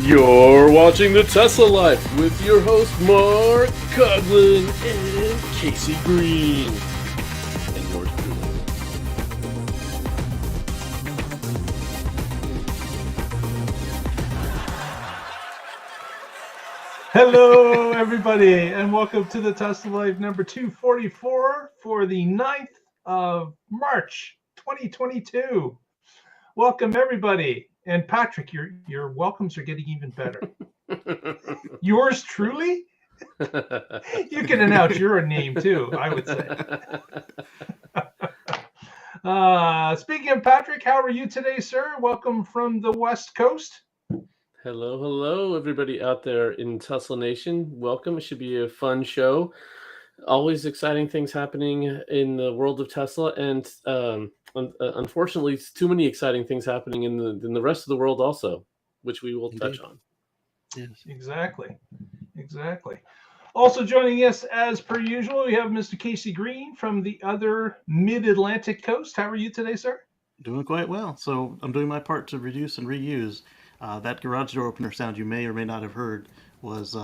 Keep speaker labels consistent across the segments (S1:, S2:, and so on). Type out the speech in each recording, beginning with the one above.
S1: You're watching the Tesla Life with your host Mark Coughlin and Casey Green. And yours truly.
S2: Hello, everybody, and welcome to the Tesla Life number 244 for the 9th of March, 2022. Welcome, everybody. And Patrick, your welcomes are getting even better. Yours truly? You can announce your name too, I would say. Speaking of Patrick, how are you today, sir? Welcome from the West Coast.
S1: Hello, everybody out there in Tesla Nation. Welcome. It should be a fun show. Always exciting things happening in the world of Tesla, and unfortunately, too many exciting things happening in the rest of the world also, which we will touch on.
S2: Yes, exactly. Also joining us, as per usual, we have Mr. Casey Green from the other mid-Atlantic coast. How are you today, sir?
S3: Doing quite well. So I'm doing my part to reduce and reuse. That garage door opener sound you may or may not have heard was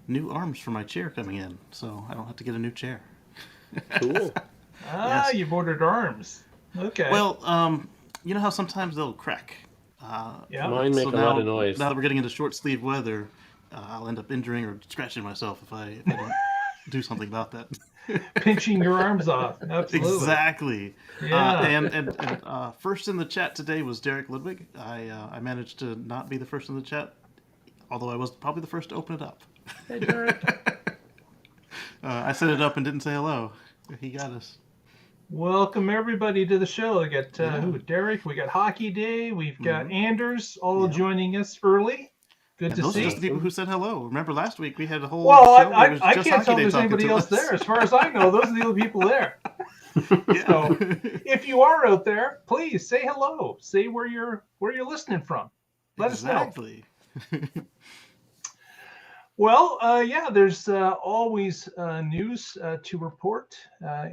S3: new arms for my chair coming in, so I don't have to get a new chair.
S1: Cool.
S2: Yes. You've ordered arms. Okay.
S3: Well, you know how sometimes they'll crack.
S2: Yeah.
S1: Mine make a lot of noise.
S3: Now that we're getting into short sleeve weather, I'll end up injuring or scratching myself if I don't do something about that.
S2: Pinching your arms off. Absolutely.
S3: Exactly.
S2: Yeah.
S3: And first in the chat today was Derek Ludwig. I managed to not be the first in the chat, although I was probably the first to open it up.
S1: Hey, Derek.
S3: I set it up and didn't say hello. He got us.
S2: Welcome everybody to the show. We got Derek. We got Hockey Day. We've got Anders all joining us early. Good to
S3: those
S2: see.
S3: are just the people who said hello. Remember last week we had a whole
S2: show.
S3: I
S2: can't tell if there's anybody else there. As far as I know, those are the only people there. So if you are out there, please say hello. Say where you're listening from. Let us know.
S3: Exactly.
S2: Well, there's always news to report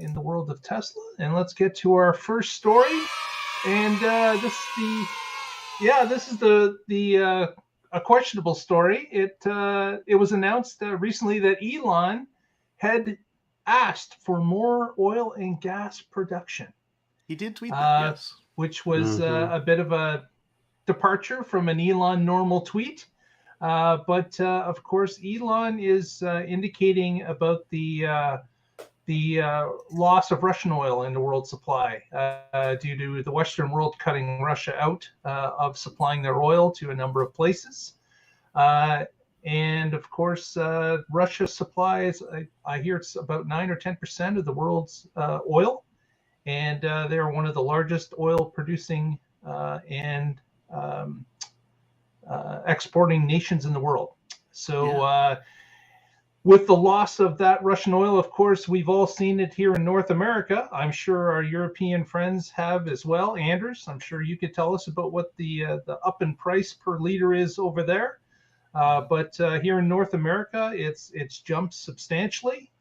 S2: in the world of Tesla, and let's get to our first story. And this is a questionable story. It was announced recently that Elon had asked for more oil and gas production.
S3: He did tweet that, yes.
S2: Which was a bit of a departure from an Elon normal tweet. But of course, Elon is indicating about the loss of Russian oil in the world supply due to the Western world cutting Russia out of supplying their oil to a number of places. And of course, Russia supplies, I hear it's about 9 or 10% of the world's oil. And they're one of the largest oil producing and exporting nations in the world. So with the loss of that Russian oil, of course, we've all seen it here in North America. I'm sure our European friends have as well. Anders, I'm sure you could tell us about what the up in price per liter is over there. But here in North America, it's jumped substantially,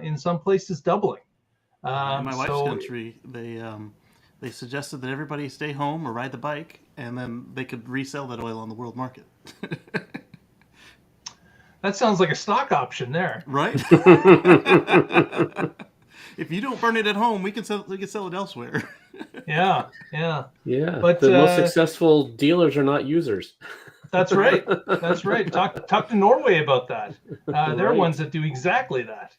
S2: in some places doubling.
S3: In my wife's country, they suggested that everybody stay home or ride the bike, and then they could resell that oil on the world market.
S2: That sounds like a stock option there.
S3: Right? If you don't burn it at home, we can sell it elsewhere.
S2: Yeah.
S1: But the most successful dealers are not users.
S2: That's right. Talk to Norway about that. They're ones that do exactly that.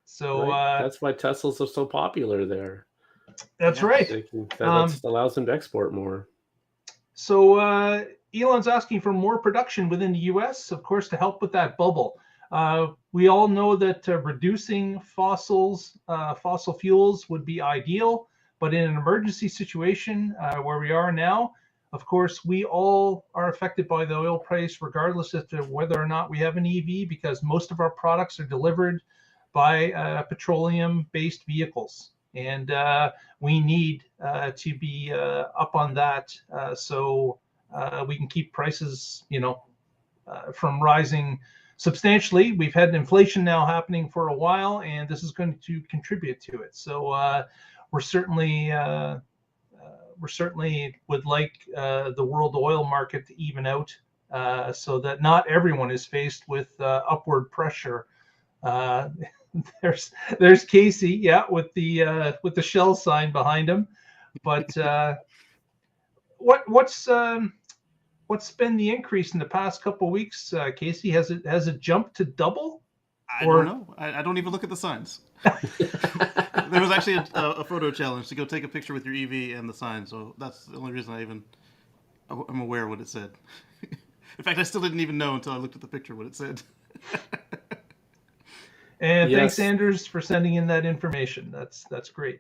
S2: So
S1: that's why Teslas are so popular there.
S2: That's right.
S1: That allows them to export more.
S2: So Elon's asking for more production within the U.S., of course, to help with that bubble. We all know that reducing fossil fuels would be ideal, but in an emergency situation where we are now, of course, we all are affected by the oil price, regardless of whether or not we have an EV, because most of our products are delivered by petroleum-based vehicles. And we need to be up on that so we can keep prices, from rising substantially. We've had inflation now happening for a while, and this is going to contribute to it. So we're certainly would like the world oil market to even out so that not everyone is faced with upward pressure. There's Casey, yeah, with the Shell sign behind him. But what's been the increase in the past couple of weeks, Casey? Has it jumped to double?
S3: I don't know. I don't even look at the signs. There was actually a photo challenge to go take a picture with your EV and the sign, so that's the only reason I'm aware of what it said. In fact, I still didn't even know until I looked at the picture what it said.
S2: And
S1: Yes.
S2: Thanks, Anders, for sending in that information. That's great.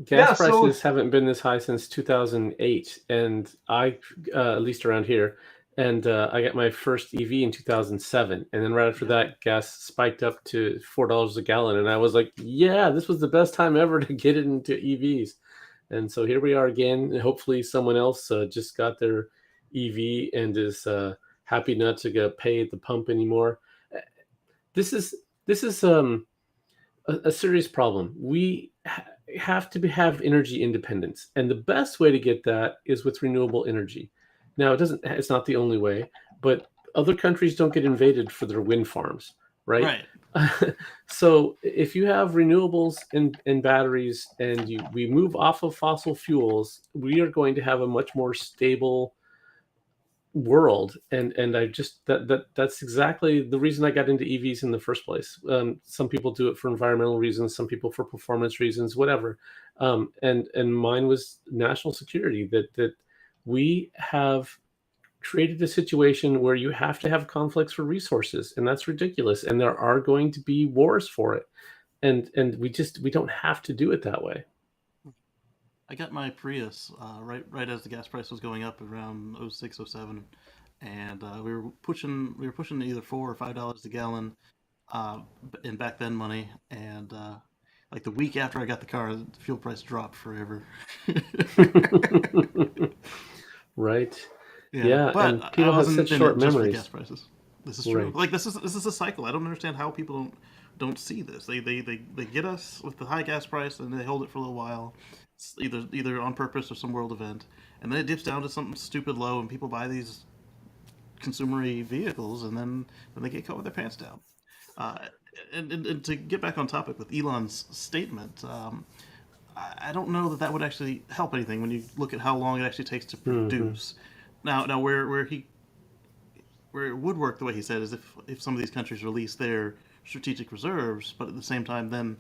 S1: Gas prices haven't been this high since 2008, and at least around here, and I got my first EV in 2007, and then right after that, gas spiked up to $4 a gallon, and I was like, yeah, this was the best time ever to get into EVs. And so here we are again. Hopefully someone else just got their EV and is happy not to go pay at the pump anymore. This is a serious problem. We have to have energy independence, and the best way to get that is with renewable energy. Now, it's not the only way, but other countries don't get invaded for their wind farms, right? So if you have renewables and batteries, and we move off of fossil fuels, we are going to have a much more stable world. And I just that's exactly the reason I got into EVs in the first place. Some people do it for environmental reasons, some people for performance reasons, whatever. And mine was national security, that we have created a situation where you have to have conflicts for resources, and that's ridiculous. And there are going to be wars for it. And we don't have to do it that way.
S3: I got my Prius right as the gas price was going up around 06, 07, and we were pushing either $4 or $5 a gallon in back then money, and like the week after I got the car, the fuel price dropped forever.
S1: Right.
S3: Yeah, but
S1: and people have such short memories.
S3: Gas prices. This is true. Right. Like this is a cycle. I don't understand how people don't see this. They get us with the high gas price, and they hold it for a little while, either on purpose or some world event, and then it dips down to something stupid low, and people buy these consumer-y vehicles, and then they get caught with their pants down. And to get back on topic with Elon's statement, I don't know that would actually help anything when you look at how long it actually takes to produce. Now where it would work the way he said is if some of these countries release their strategic reserves, but at the same time, then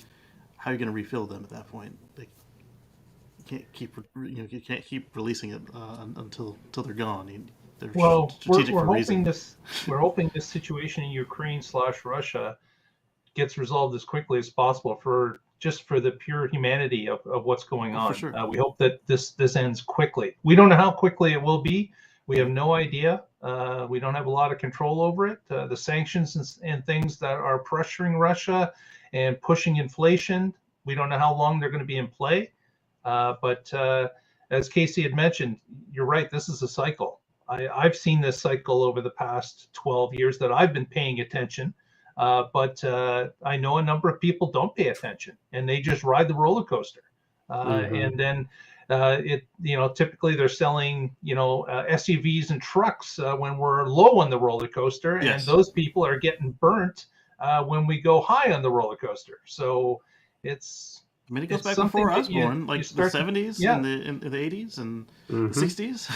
S3: how are you going to refill them at that point? You can't keep releasing it until they're gone.
S2: We're hoping this situation in Ukraine/Russia gets resolved as quickly as possible for the pure humanity of what's going on.
S3: For sure.
S2: We hope that this ends quickly. We don't know how quickly it will be. We have no idea. We don't have a lot of control over it. The sanctions and things that are pressuring Russia and pushing inflation, we don't know how long they're going to be in play. But as Casey had mentioned, you're right, this is a cycle. I've seen this cycle over the past 12 years that I've been paying attention. But I know a number of people don't pay attention, and they just ride the roller coaster. And then typically they're selling, SUVs and trucks when we're low on the roller coaster, and those people are getting burnt when we go high on the roller coaster. So it's.
S3: I mean, it goes back before I was born, like the 70s and the 80s and the 60s.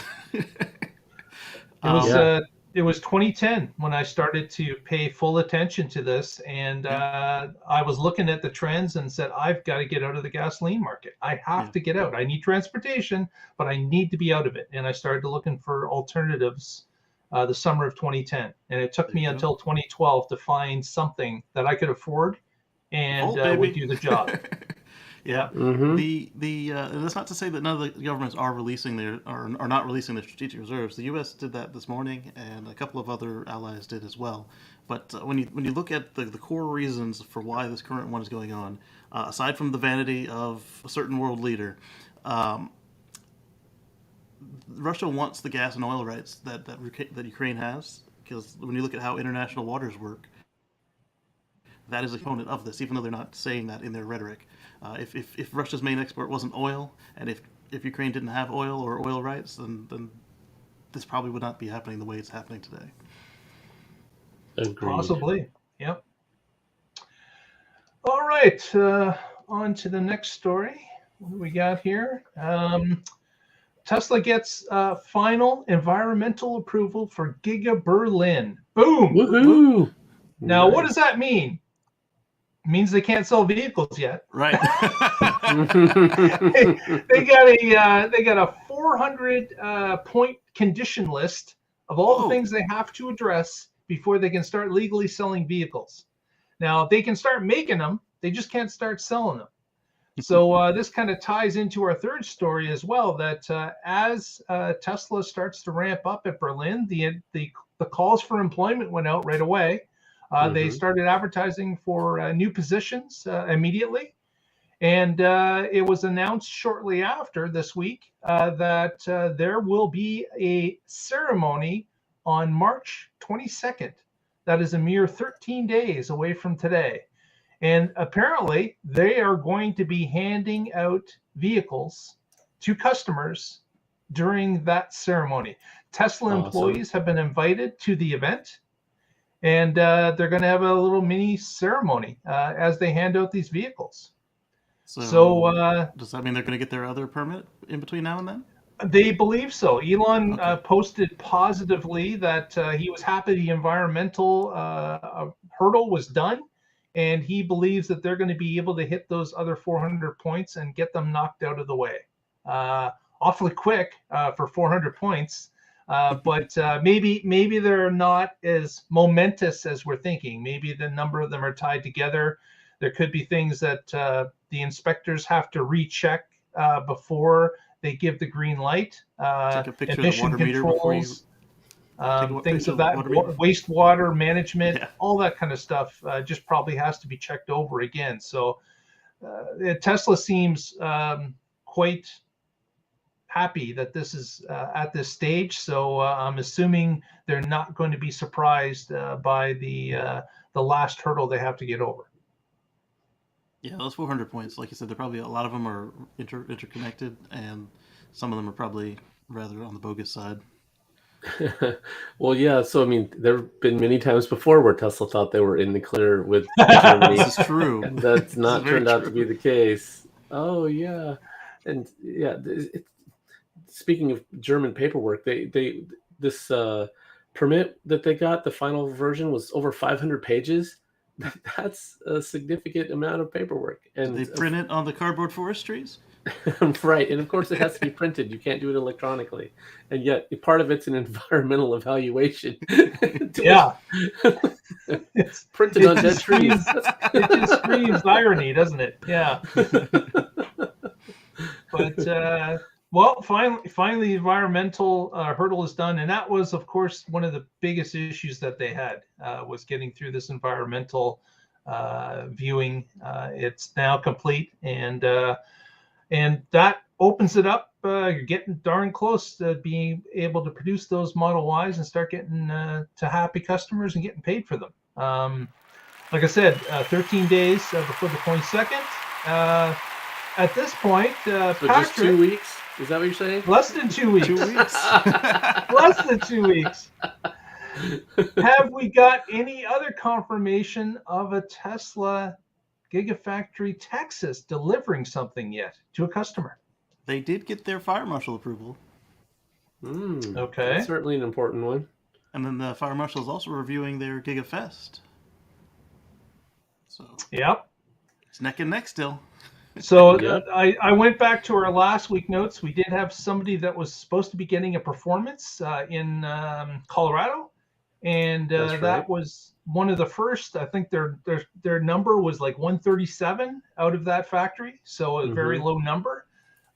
S2: It was 2010 when I started to pay full attention to this, and I was looking at the trends and said, I've got to get out of the gasoline market. I have to get out. I need transportation, but I need to be out of it. And I started looking for alternatives the summer of 2010. And it took me until 2012 to find something that I could afford and would do the job.
S3: Yeah. And that's not to say that none of the governments are not releasing their strategic reserves. The U.S. did that this morning, and a couple of other allies did as well. But when you look at the core reasons for why this current one is going on, aside from the vanity of a certain world leader, Russia wants the gas and oil rights that Ukraine has, because when you look at how international waters work, that is a component of this, even though they're not saying that in their rhetoric. If Russia's main export wasn't oil, and if Ukraine didn't have oil or oil rights, then this probably would not be happening the way it's happening today.
S1: Agreed.
S2: Possibly. Yep. All right. On to the next story. What do we got here? Tesla gets final environmental approval for Giga Berlin. Boom!
S1: Woohoo!
S2: Now, what does that mean? It means they can't sell vehicles yet.
S3: Right.
S2: they got a 400 point condition list of all the things they have to address before they can start legally selling vehicles. Now, they can start making them, they just can't start selling them. So this kind of ties into our third story as well, that as Tesla starts to ramp up at Berlin, the calls for employment went out right away. They started advertising for new positions immediately. And it was announced shortly after this week that there will be a ceremony on March 22nd. That is a mere 13 days away from today. And apparently, they are going to be handing out vehicles to customers during that ceremony. Tesla employees have been invited to the event, and they're going to have a little mini ceremony as they hand out these vehicles.
S3: So does that mean they're going to get their other permit in between now and then?
S2: They believe so. Elon posted positively that he was happy the environmental hurdle was done. And he believes that they're going to be able to hit those other 400 points and get them knocked out of the way. Awfully quick for 400 points, but maybe they're not as momentous as we're thinking. Maybe the number of them are tied together. There could be things that the inspectors have to recheck before they give the green light.
S3: Take a picture
S2: Emission
S3: of the water
S2: controls. Things of that, wastewater management, all that kind of stuff just probably has to be checked over again. So Tesla seems quite happy that this is at this stage. So I'm assuming they're not going to be surprised by the last hurdle they have to get over.
S3: Yeah, those 400 points, like you said, they're probably a lot of them are interconnected, and some of them are probably rather on the bogus side.
S1: Well, yeah. So I mean, there have been many times before where Tesla thought they were in the clear with Germany.
S3: This is true.
S1: And that's not turned out to be the case. Oh yeah, and yeah. Speaking of German paperwork, this permit that they got, the final version was over 500 pages. That's a significant amount of paperwork. And
S3: did they print it on the cardboard forest trees?
S1: Right, and of course it has to be printed. You can't do it electronically, and yet part of it's an environmental evaluation.
S2: Yeah,
S1: it's printed on dead trees.
S2: It just screams irony, doesn't it? Yeah. But well, finally, the environmental hurdle is done, and that was, of course, one of the biggest issues that they had was getting through this environmental viewing. It's now complete, and that opens it up. You're getting darn close to being able to produce those Model Ys and start getting to happy customers and getting paid for them. Like I said, 13 days before the 22nd. At this point,
S1: so
S2: Patrick,
S1: just 2 weeks. Is that what you're saying?
S2: Less than 2 weeks.
S3: 2 weeks.
S2: Less than 2 weeks. Have we got any other confirmation of a Tesla Gigafactory Texas delivering something yet to a customer?
S3: They did get their fire marshal approval.
S2: Okay.
S1: That's certainly an important one.
S3: And then the fire marshal is also reviewing their GigaFest. So
S2: yep,
S3: it's neck and neck still.
S2: So I went back to our last week notes. We did have somebody that was supposed to be getting a performance in Colorado, and that was one of the first. I think their number was like 137 out of that factory, so a very low number.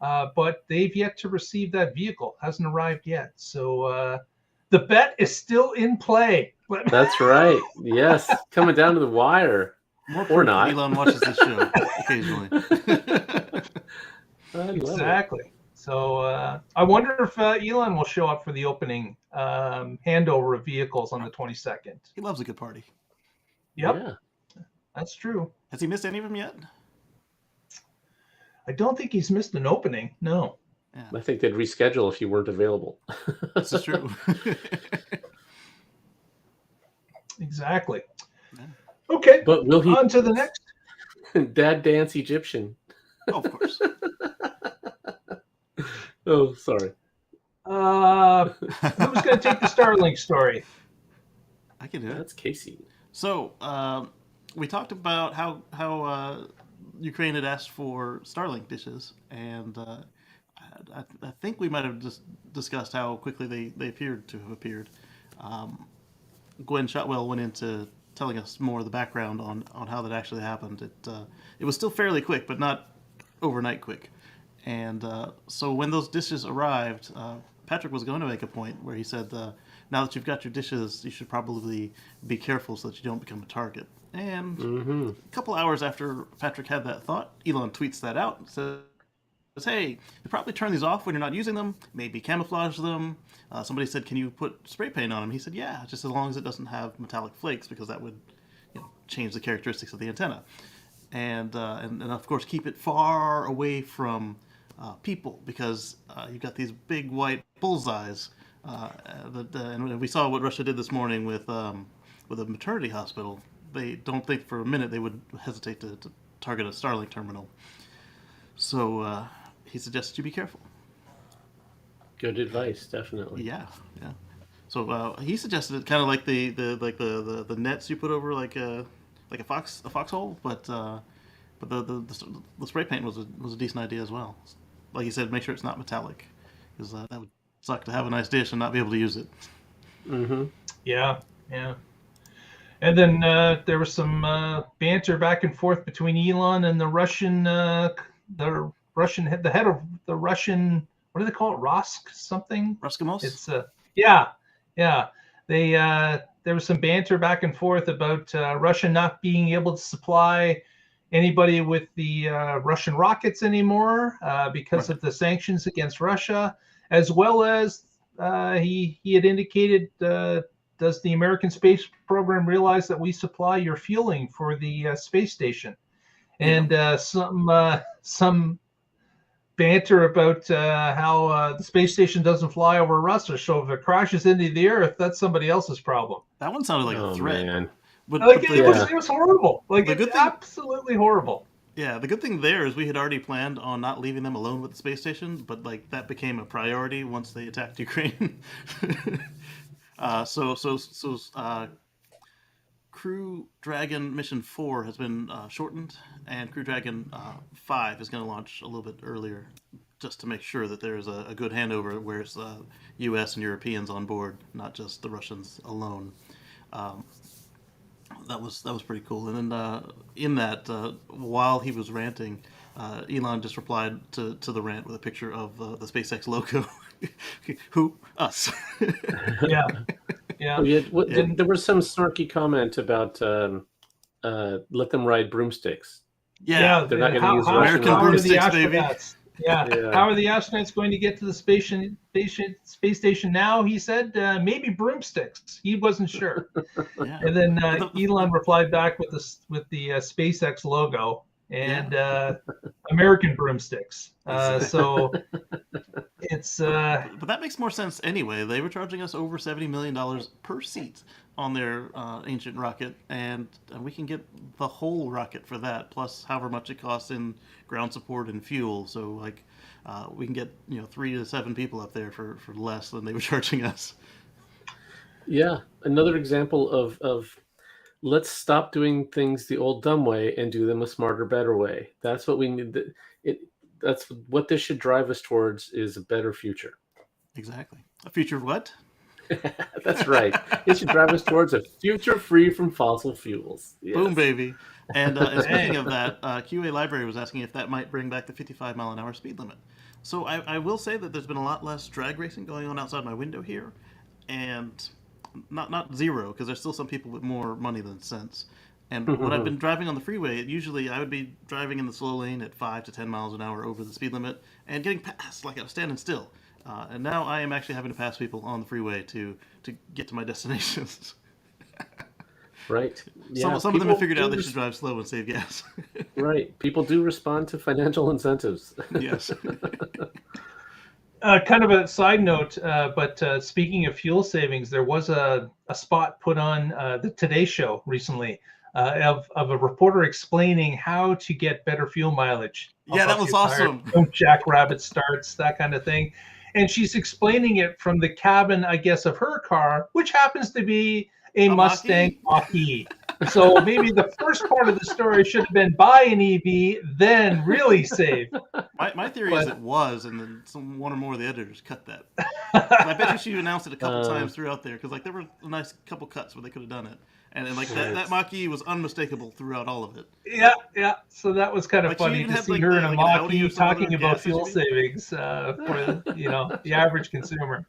S2: But they've yet to receive that vehicle. Hasn't arrived yet. So the bet is still in play.
S1: That's right. Yes, coming down to the wire. Or not.
S3: Elon watches this show occasionally.
S2: Exactly. So I wonder if Elon will show up for the opening handover of vehicles on the 22nd.
S3: He loves a good party.
S2: Yep.
S1: Yeah.
S2: That's true.
S3: Has he missed any of them yet?
S2: I don't think he's missed an opening. No.
S3: Yeah.
S1: I think they'd reschedule if you weren't available.
S3: This is true.
S2: Exactly.
S3: Yeah.
S2: Okay,
S1: But will he
S2: on to the next.
S1: Dad dance Egyptian?
S3: Oh, of course.
S1: Oh, sorry.
S2: Who's going to take the Starlink story?
S3: I can do it.
S1: That's Casey.
S3: So we talked about how Ukraine had asked for Starlink dishes, and I think we might have just discussed how quickly they appeared to have appeared. Gwen Shotwell went into telling us more of the background on how that actually happened. It was still fairly quick, but not overnight quick. And so when those dishes arrived, Patrick was going to make a point where he said, now that you've got your dishes, you should probably be careful so that you don't become a target. And a couple hours after Patrick had that thought, Elon tweets that out and says, hey, you probably turn these off when you're not using them, maybe camouflage them. Somebody said, can you put spray paint on them? He said, yeah, just as long as it doesn't have metallic flakes, because that would change the characteristics of the antenna. And of course, keep it far away from people, because you've got these big white bullseyes. And we saw what Russia did this morning with a maternity hospital. They don't think for a minute they would hesitate to target a Starlink terminal. So he suggested you be careful.
S1: Good advice, definitely.
S3: Yeah. So he suggested it kind of like the nets you put over like a foxhole, but the spray paint was a decent idea as well. Like he said, make sure it's not metallic, because that would suck to have a nice dish and not be able to use it.
S2: Yeah. And then there was some banter back and forth between Elon and the head of the Russian, what do they call it? Rosk something?
S3: Roskimos?
S2: It's yeah. There was some banter back and forth about Russia not being able to supply anybody with the Russian rockets anymore because of the sanctions against Russia, as well as he had indicated, does the American space program realize that we supply your fueling for the space station? And some banter about how the space station doesn't fly over Russia, so if it crashes into the Earth, that's somebody else's problem.
S3: That one sounded like a threat.
S1: Man.
S3: But
S2: it was horrible. Absolutely horrible.
S3: Yeah, the good thing there is we had already planned on not leaving them alone with the space station, but that became a priority once they attacked Ukraine. Crew Dragon Mission 4 has been shortened, and Crew Dragon 5 is going to launch a little bit earlier, just to make sure that there's a good handover where it's U.S. and Europeans on board, not just the Russians alone. That was pretty cool. And then in that, while he was ranting, Elon just replied to the rant with a picture of the SpaceX logo. Who? Us.
S2: Yeah.
S1: There was some snarky comment about let them ride broomsticks.
S3: Yeah,
S1: they're not going to use Russian
S3: American broomsticks, baby.
S2: Yeah. How are the astronauts going to get to the space station now? He said maybe broomsticks. He wasn't sure.
S3: Yeah.
S2: And then Elon replied back with the SpaceX logo and American broomsticks. So it's.
S3: But that makes more sense anyway. They were charging us over $70 million per seat on their ancient rocket, and we can get the whole rocket for that, plus however much it costs in ground support and fuel. So we can get 3 to 7 people up there for less than they were charging us. Yeah,
S1: another example of let's stop doing things the old dumb way and do them a smarter, better way. That's what we need. That's what this should drive us towards, is a better future.
S3: Exactly. A future of what?
S1: That's right. It should drive us towards a future free from fossil fuels. Yes.
S3: Boom, baby. And speaking of that, QA Library was asking if that might bring back the 55-mile-an-hour speed limit. So I will say that there's been a lot less drag racing going on outside my window here, and not zero, because there's still some people with more money than sense. And when I've been driving on the freeway, usually I would be driving in the slow lane at 5 to 10 miles an hour over the speed limit and getting past like I was standing still. And now I am actually having to pass people on the freeway to get to my destinations.
S1: Right. Yeah.
S3: Some of them have figured out they should drive slow and save gas.
S1: Right. People do respond to financial incentives.
S3: Yes.
S2: Kind of a side note, but speaking of fuel savings, there was a spot put on the Today Show recently of a reporter explaining how to get better fuel mileage.
S3: Yeah, that was awesome.
S2: Don't jackrabbit starts, that kind of thing. And she's explaining it from the cabin, I guess, of her car, which happens to be a Mustang Mach-E. So maybe the first part of the story should have been buy an EV, then really save.
S3: My theory is it was, and then one or more of the editors cut that. I bet you she announced it a couple times throughout there, because like there were a nice couple cuts where they could have done it, and like that Mach-E was unmistakable throughout all of it.
S2: Yeah. So that was kind of funny to see her in a Mach-E talking about fuel savings for the average consumer.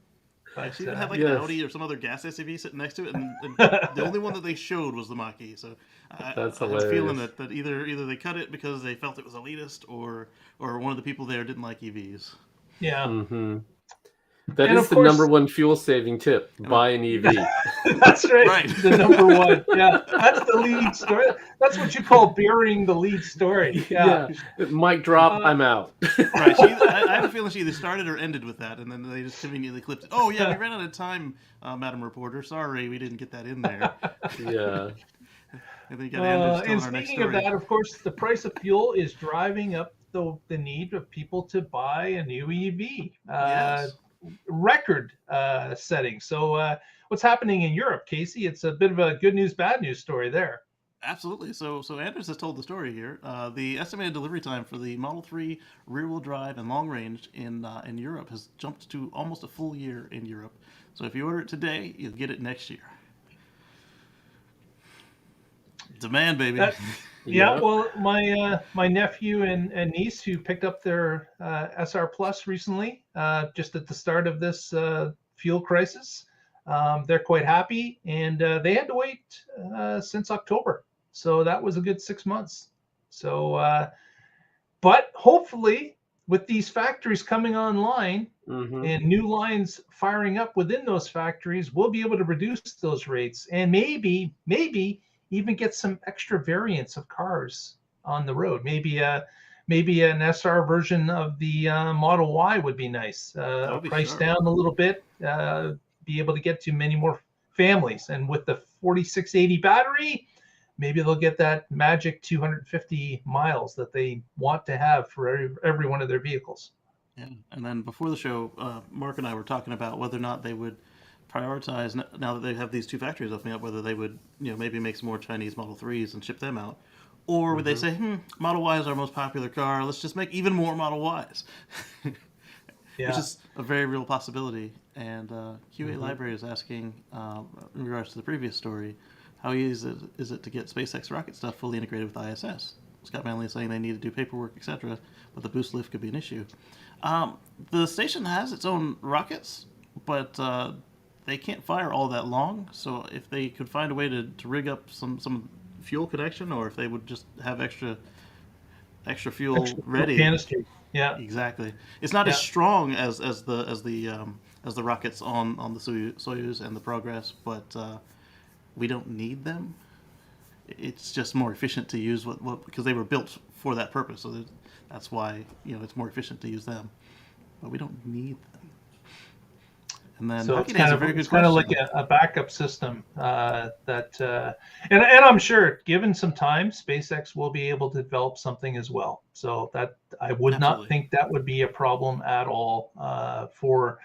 S3: But, she even had like an Audi or some other gas SUV sitting next to it, and the only one that they showed was the Mach-E. So
S1: that's
S3: I have a feeling that either they cut it because they felt it was elitist, or one of the people there didn't like EVs.
S2: Yeah.
S1: Mm-hmm. That is the number one fuel saving tip. Buy an EV.
S2: That's right. The number one. Yeah. That's the lead story. That's what you call burying the lead story. Yeah.
S1: Mic drop, I'm out.
S3: Right. I have a feeling she either started or ended with that, and then they just conveniently clipped it. Oh, yeah, we ran out of time, Madam Reporter. Sorry, we didn't get that in there.
S1: Yeah.
S2: And speaking of that, of course, the price of fuel is driving up the need of people to buy a new EV.
S3: Yes.
S2: Record setting. So what's happening in Europe, Casey? It's a bit of a good news, bad news story there.
S3: Absolutely. So Anders has told the story here. The estimated delivery time for the Model 3 rear-wheel drive and long range in Europe has jumped to almost a full year in Europe. So if you order it today, you'll get it next year. Demand, baby.
S2: Yeah, well, my nephew and niece who picked up their SR Plus recently, just at the start of this fuel crisis, they're quite happy, and they had to wait since October, so that was a good 6 months. So, but hopefully, with these factories coming online and new lines firing up within those factories, we'll be able to reduce those rates, and maybe even get some extra variants of cars on the road. Maybe an SR version of the Model Y would be nice. Price down a little bit, be able to get to many more families. And with the 4680 battery, maybe they'll get that magic 250 miles that they want to have for every one of their vehicles.
S3: Yeah, and then before the show, Mark and I were talking about whether or not they would prioritize, now that they have these two factories opening up, whether they would maybe make some more Chinese Model 3s and ship them out, or would they say, Model Y is our most popular car, let's just make even more Model Ys. Which is a very real possibility. And QA Library is asking, in regards to the previous story, how easy is it to get SpaceX rocket stuff fully integrated with ISS? Scott Manley is saying they need to do paperwork, etc., but the boost lift could be an issue. The station has its own rockets, but they can't fire all that long, so if they could find a way to rig up some fuel connection, or if they would just have extra fuel ready.
S2: Canister. Yeah,
S3: exactly. It's not as strong as the rockets on the Soyuz and the Progress, but we don't need them. It's just more efficient to use because they were built for that purpose, so that's why it's more efficient to use them. But we don't need them. And then
S2: so it's kind of like a backup system and I'm sure, given some time, SpaceX will be able to develop something as well. So that I would not think that would be a problem at all for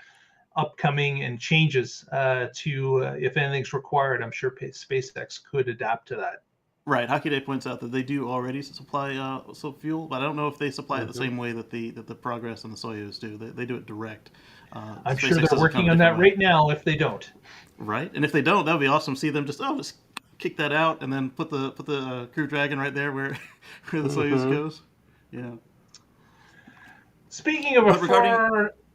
S2: upcoming and changes to if anything's required. I'm sure SpaceX could adapt to that.
S3: Right. Hockey Day points out that they do already supply some fuel, but I don't know if they supply it the same way that the Progress and the Soyuz do. They do it direct.
S2: I'm sure they're working on that right now if they don't.
S3: Right. And if they don't, that would be awesome. See them just kick that out and then put the Crew Dragon right there where the Soyuz goes. Yeah.
S2: Speaking of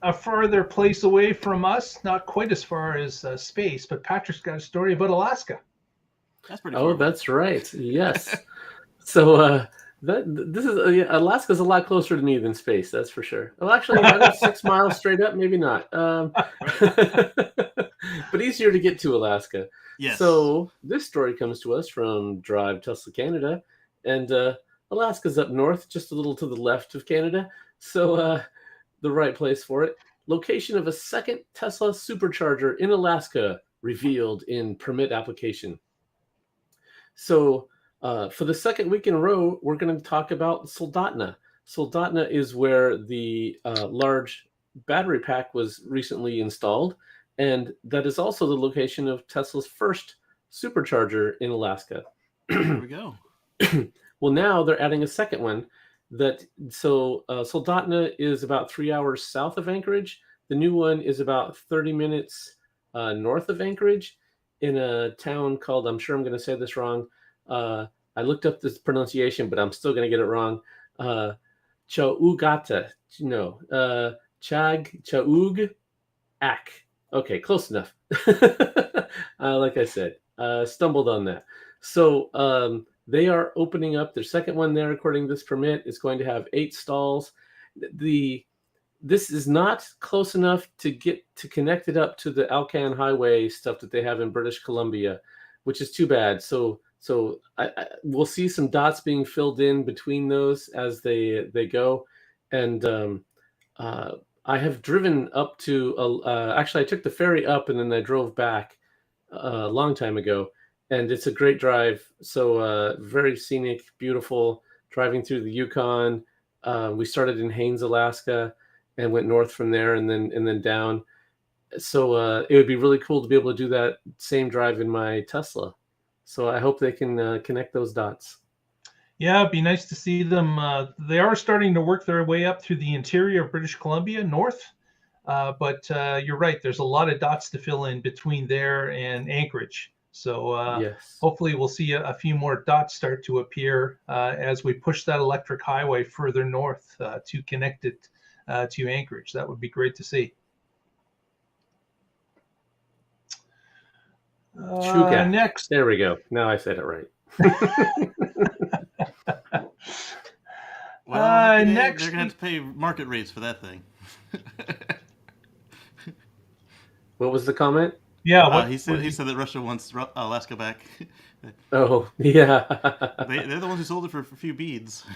S2: a farther place away from us, not quite as far as space, but Patrick's got a story about Alaska.
S3: That's pretty far.
S1: That's right. Yes. So this is Alaska's a lot closer to me than space. That's for sure. Well, actually, 6 miles straight up, maybe not. But easier to get to Alaska.
S3: Yes.
S1: So this story comes to us from Drive Tesla Canada, and Alaska's up north, just a little to the left of Canada. So the right place for it. location of a second Tesla Supercharger in Alaska revealed in permit application. So for the second week in a row, we're going to talk about Soldotna. Soldotna is where the large battery pack was recently installed, and that is also the location of Tesla's first Supercharger in Alaska.
S3: There we go.
S1: Well, now they're adding a second one. Soldotna is about 3 hours south of Anchorage. The new one is about 30 minutes north of Anchorage in a town called, I'm sure I'm going to say this wrong. I looked up this pronunciation, but I'm still going to get it wrong. Chaugata, Chaug Ak. Okay, close enough. Like I said, stumbled on that. So they are opening up their second one there, according to this permit. It's going to have 8 stalls. This is not close enough to get to connect it up to the Alcan Highway stuff that they have in British Columbia, which is too bad. So we'll see some dots being filled in between those as they go. And I have driven up to, actually I took the ferry up and then I drove back a long time ago. And it's a great drive. So very scenic, beautiful, driving through the Yukon. We started in Haines, Alaska, and went north from there and then down. So it would be really cool to be able to do that same drive in my Tesla. So I hope they can connect those dots.
S2: Yeah, it'd be nice to see them. They are starting to work their way up through the interior of British Columbia, north. But you're right. There's a lot of dots to fill in between there and Anchorage. So
S1: yes.
S2: Hopefully we'll see a few more dots start to appear as we push that electric highway further north to connect it to Anchorage. That would be great to see. Next.
S1: There we go. Now I said it right.
S3: Well,
S2: next
S3: they're going to have to pay market rates for that thing.
S1: What was the comment?
S2: Yeah,
S3: he said that Russia wants Alaska back.
S1: Oh, yeah.
S3: They're the ones who sold it for a few beads.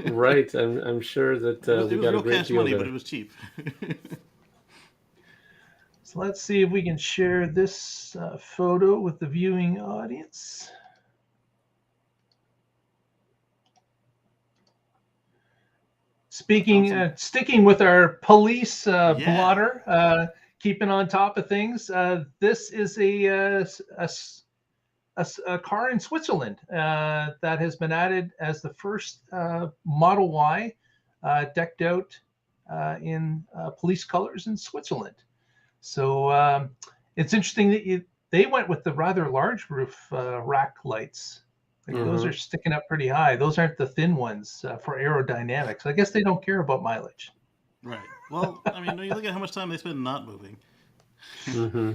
S1: Right. I'm sure that we got a great
S3: cash
S1: deal
S3: money,
S1: there.
S3: but it was cheap.
S2: So let's see if we can share this photo with the viewing audience. Sticking with our police blotter, keeping on top of things. This is a car in Switzerland that has been added as the first Model Y decked out in police colors in Switzerland. So it's interesting that they went with the rather large roof rack lights. Like those are sticking up pretty high. Those aren't the thin ones for aerodynamics. I guess they don't care about mileage.
S3: Right. Well, I mean, you look at how much time they spend not moving.
S1: Mm-hmm.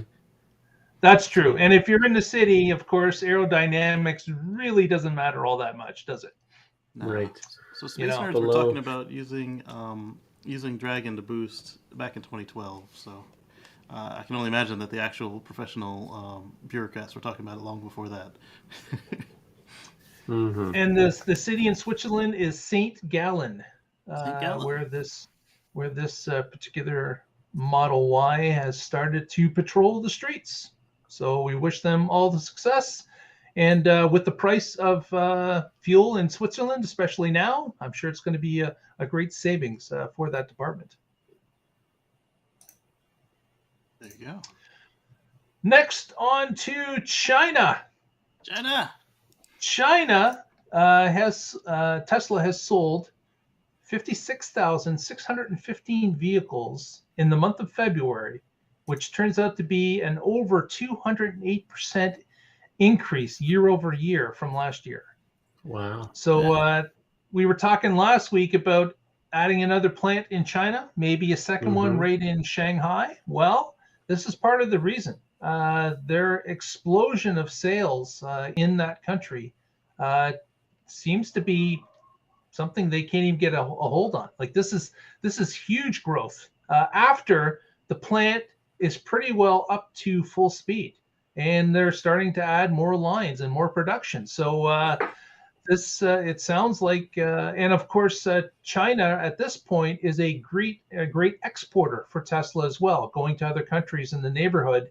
S2: That's true. And if you're in the city, of course, aerodynamics really doesn't matter all that much, does it?
S3: No.
S1: Right.
S3: So space nerds were talking about using Dragon to boost back in 2012. So I can only imagine that the actual professional bureaucrats were talking about it long before that.
S2: Mm-hmm. And the city in Switzerland is St. Gallen, where this particular Model Y has started to patrol the streets. So we wish them all the success. And with the price of fuel in Switzerland, especially now, I'm sure it's going to be a great savings for that department.
S3: There you go. Next
S2: on to China. China Tesla has sold 56,615 vehicles in the month of February, which turns out to be an over 208% increase year over year from last year.
S1: Wow.
S2: So we were talking last week about adding another plant in China, maybe a second one right in Shanghai. Well, this is part of the reason. Their explosion of sales in that country seems to be something they can't even get a hold on. Like this is huge growth after the plant is pretty well up to full speed, and they're starting to add more lines and more production. So this it sounds like, and of course, China at this point is a great exporter for Tesla as well, going to other countries in the neighborhood,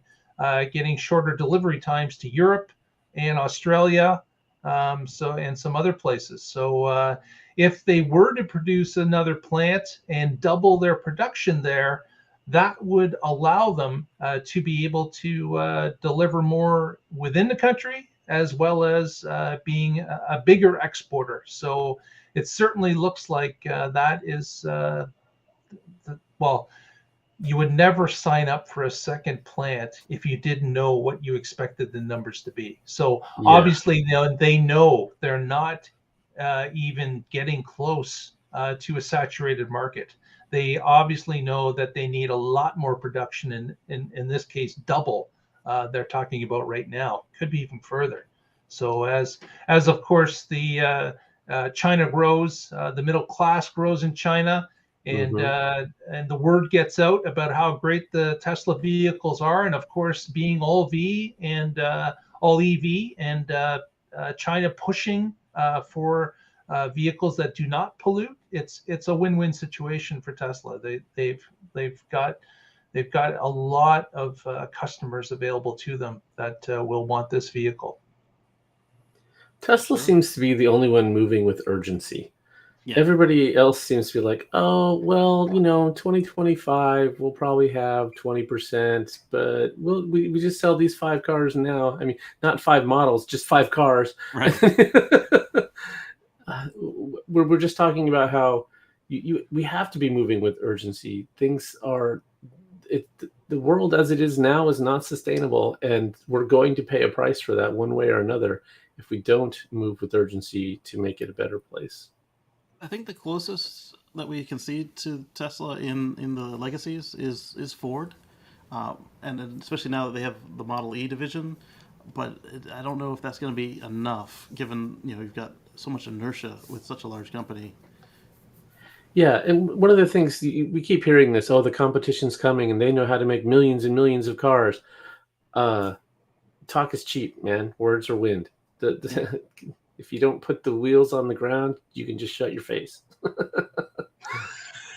S2: getting shorter delivery times to Europe and Australia, and some other places. So if they were to produce another plant and double their production there, that would allow them to be able to deliver more within the country, as well as being a bigger exporter. So it certainly looks like that is, well, you would never sign up for a second plant if you didn't know what you expected the numbers to be. So obviously they know they're not even getting close to a saturated market. They obviously know that they need a lot more production, in this case, double they're talking about right now, could be even further. So as of course the China grows, the middle class grows in China, and the word gets out about how great the Tesla vehicles are, and of course being all all EV, and China pushing for vehicles that do not pollute. It's a win-win situation for Tesla. They've got a lot of customers available to them that will want this vehicle.
S1: Tesla seems to be the only one moving with urgency. Yeah. Everybody else seems to be like, oh, well, 2025 we'll probably have 20%, but we just sell these 5 cars now. I mean, not 5 models, just 5 cars. Right. We're just talking about how we have to be moving with urgency. Things are, the world as it is now is not sustainable, and we're going to pay a price for that one way or another if we don't move with urgency to make it a better place.
S3: I think the closest that we can see to Tesla in the legacies is Ford, and especially now that they have the Model E division. But I don't know if that's going to be enough, given you've got so much inertia with such a large company.
S1: Yeah, and one of the things we keep hearing this: oh, the competition's coming, and they know how to make millions and millions of cars. Talk is cheap, man. Words are wind. If you don't put the wheels on the ground, you can just shut your face.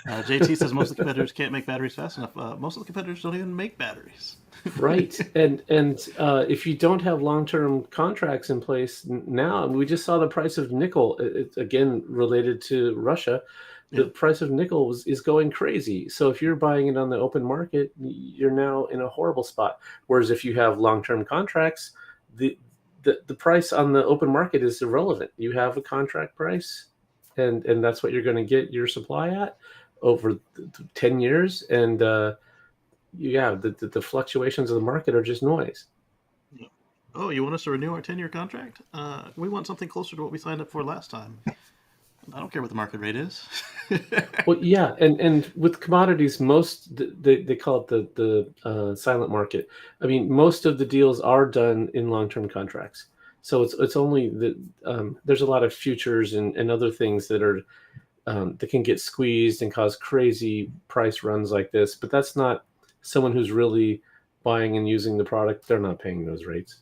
S3: JT says most of the competitors can't make batteries fast enough. Most of the competitors don't even make batteries.
S1: Right, and if you don't have long-term contracts in place now, we just saw the price of nickel. It's again related to Russia. The price of nickel is going crazy. So if you're buying it on the open market, you're now in a horrible spot. Whereas if you have long-term contracts, the price on the open market is irrelevant. You have a contract price, and that's what you're going to get your supply at over 10 years. And the fluctuations of the market are just noise.
S3: Oh, you want us to renew our 10-year contract? We want something closer to what we signed up for last time. I don't care what the market rate is.
S1: Well, yeah, and with commodities, they call it the silent market. I mean, most of the deals are done in long-term contracts. So it's only there's a lot of futures and other things that are that can get squeezed and cause crazy price runs like this. But that's not someone who's really buying and using the product. They're not paying those rates.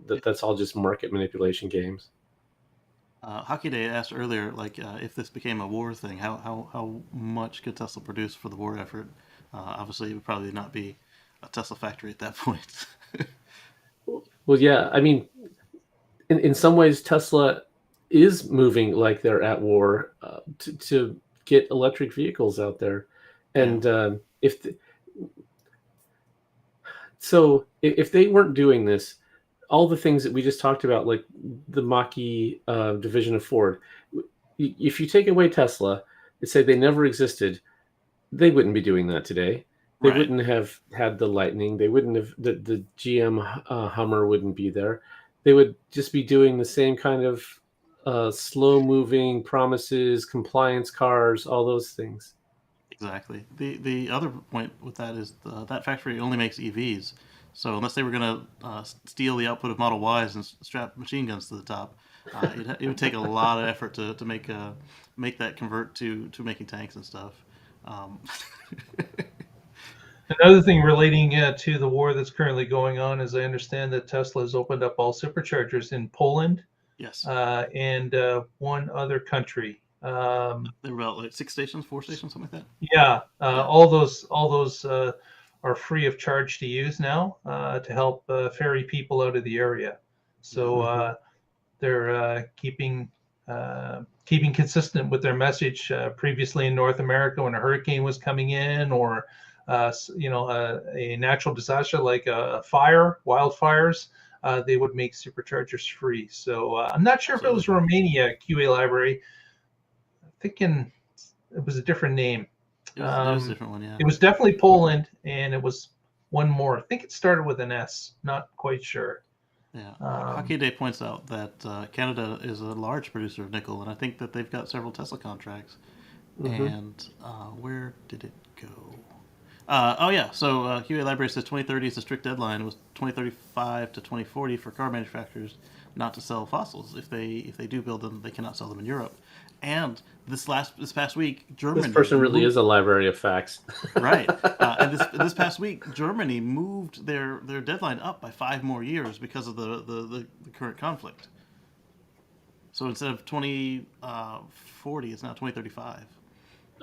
S1: That's all just market manipulation games.
S3: Hockey Day asked earlier, if this became a war thing, how much could Tesla produce for the war effort? Obviously, it would probably not be a Tesla factory at that point.
S1: Well, yeah, I mean, in some ways, Tesla is moving like they're at war to get electric vehicles out there, and if they weren't doing this, all the things that we just talked about, like the Mach-E division of Ford, if you take away Tesla and say they never existed, they wouldn't be doing that today. They wouldn't have had the Lightning. They wouldn't have the GM Hummer wouldn't be there. They would just be doing the same kind of slow-moving promises, compliance cars, all those things.
S3: Exactly. The other point with that is that factory only makes EVs. So unless they were going to steal the output of Model Ys and strap machine guns to the top, it would take a lot of effort to make that convert to making tanks and stuff.
S2: Another thing relating to the war that's currently going on is I understand that Tesla has opened up all Superchargers in Poland
S3: Yes.
S2: And one other country.
S3: They were about like 4 stations, something like that.
S2: Yeah, all those are free of charge to use now to help ferry people out of the area. So they're keeping consistent with their message. Previously in North America, when a hurricane was coming in, or a natural disaster like wildfires, they would make superchargers free. So I'm not sure if it was Romania QA library. I'm thinking it was a different name.
S3: It was a different one, yeah.
S2: It was definitely Poland, and it was one more. I think it started with an S. Not quite sure.
S3: Yeah. Hockey Day points out that Canada is a large producer of nickel, and I think that they've got several Tesla contracts. Mm-hmm. And where did it go? So QA Library says 2030 is a strict deadline. It was 2035 to 2040 for car manufacturers not to sell fossils. If they do build them, they cannot sell them in Europe. And this past week, Germany.
S1: This person really is a library of facts.
S3: Right. And this past week, Germany moved their deadline up by 5 more years because of the current conflict. So instead of 2040, it's now 2035.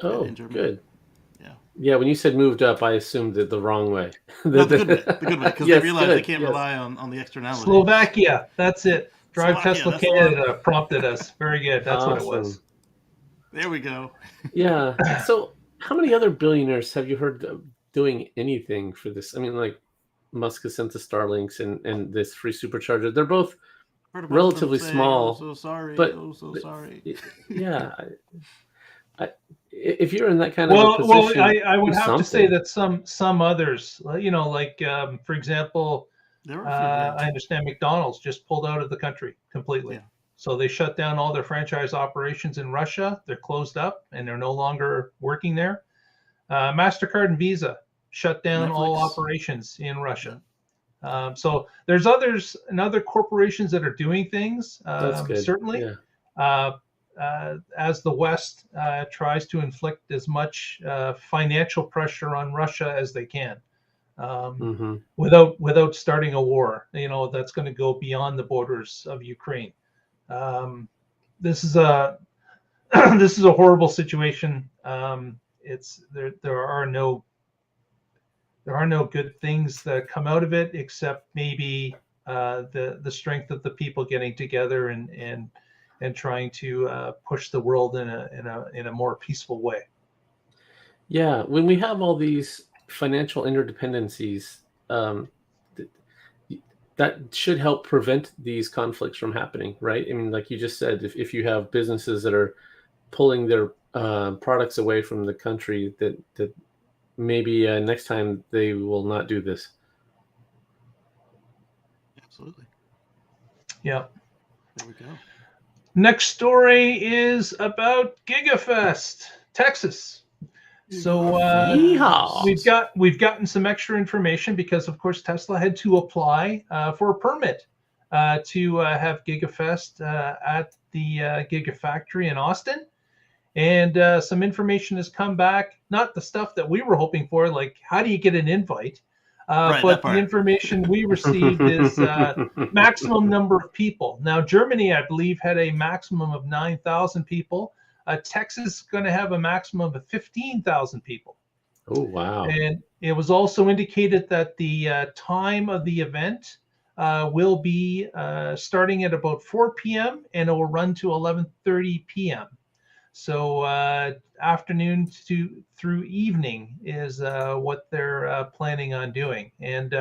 S1: Oh,
S3: in Germany.
S1: Good.
S3: Yeah.
S1: Yeah, when you said moved up, I assumed it the wrong way.
S3: The good way, because they realize they can't rely on the externalities.
S2: Slovakia, that's it. Drive Tesla Canada prompted us. Very good. That's awesome. What it was.
S3: There we go.
S1: Yeah. So how many other billionaires have you heard doing anything for this? I mean, like Musk has sent the Starlinks and this free supercharger. They're both relatively small.
S3: Oh, so sorry.
S1: But,
S3: sorry.
S1: Yeah. If you're in that kind of a position,
S2: I would have to say that some others, like for example, I understand McDonald's just pulled out of the country completely.
S3: Yeah.
S2: So they shut down all their franchise operations in Russia. They're closed up and they're no longer working there. MasterCard and Visa shut down all operations in Russia. So there's others and other corporations that are doing things.
S1: That's good.
S2: Certainly.
S1: Yeah.
S2: As the West tries to inflict as much financial pressure on Russia as they can, without starting a war, that's going to go beyond the borders of Ukraine. This is a horrible situation. There are no good things that come out of it, except maybe the strength of the people getting together and trying to push the world in a more peaceful way.
S1: Yeah, when we have all these financial interdependencies, that should help prevent these conflicts from happening, right? I mean, like you just said, if you have businesses that are pulling their products away from the country, that maybe next time they will not do this.
S3: Absolutely.
S2: Yeah.
S3: There we go.
S2: Next story is about GIgaFest Texas. So we've gotten some extra information because, of course, Tesla had to apply for a permit to have GIgaFest at the Gigafactory in Austin. And some information has come back, not the stuff that we were hoping for, like how do you get an invite? But the information we received is maximum number of people. Now, Germany, I believe, had a maximum of 9,000 people. Texas is going to have a maximum of 15,000 people.
S1: Oh, wow.
S2: And it was also indicated that the time of the event will be starting at about 4 p.m. and it will run to 11:30 p.m. So afternoon through evening is what they're planning on doing. And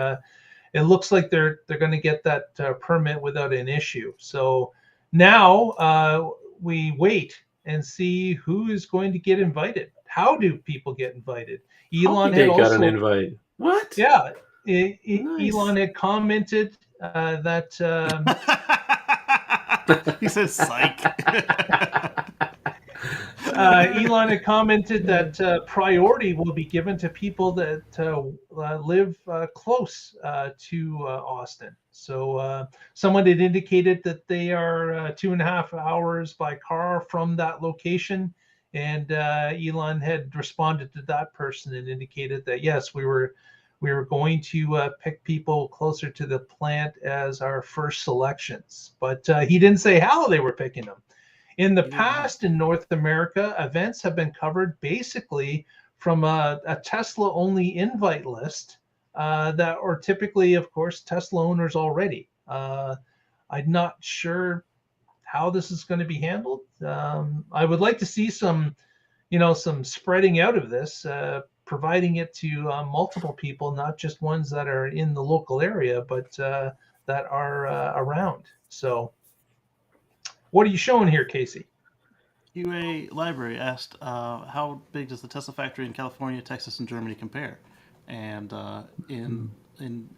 S2: it looks like they're going to get that permit without an issue. So now we wait and see who is going to get invited. How do people get invited? Elon had also
S1: got an invite. What?
S2: Yeah,
S1: Nice.
S2: Elon had commented that
S3: he says psych.
S2: Elon had commented that priority will be given to people that live close to Austin. So someone had indicated that they are 2.5 hours by car from that location. And Elon had responded to that person and indicated that, yes, we were we were going to pick people closer to the plant as our first selections, but he didn't say how they were picking them. In the past in North America, events have been covered basically from a Tesla-only invite list that are typically, of course, Tesla owners already. I'm not sure how this is going to be handled. I would like to see some spreading out of this, providing it to multiple people, not just ones that are in the local area, but that are around. So what are you showing here, Casey?
S3: UA Library asked, how big does the Tesla factory in California, Texas, and Germany compare? And in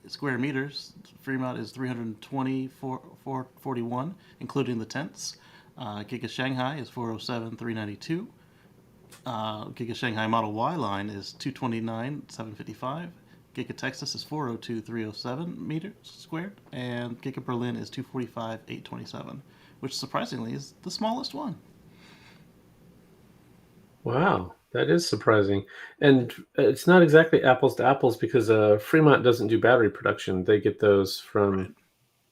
S3: square meters, Fremont is 320,441, including the tents. Giga Shanghai is 407,392. Giga Shanghai Model Y line is 229,755. Giga Texas is 402,307 meters squared, and Giga Berlin is 245,827, which surprisingly is the smallest one.
S1: Wow, that is surprising. And it's not exactly apples to apples because Fremont doesn't do battery production. They get those from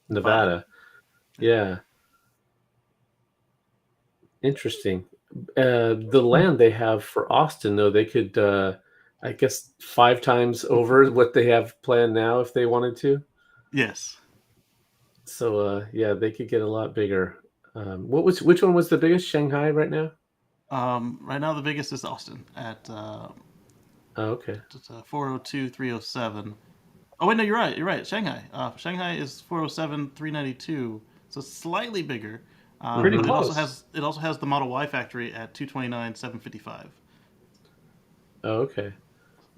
S1: Nevada. Yeah. Interesting. The land they have for Austin, though, they could, I guess, 5 times over what they have planned now if they wanted to.
S3: Yes.
S1: So, yeah, they could get a lot bigger. Which one was the biggest? Shanghai right now?
S3: Right now the biggest is Austin at
S1: okay.
S3: 402,307. Oh wait, no, you're right. Shanghai. Shanghai is 407,392, so slightly bigger.
S2: Pretty close.
S3: It also has the Model Y factory at 229,755.
S1: Oh, okay.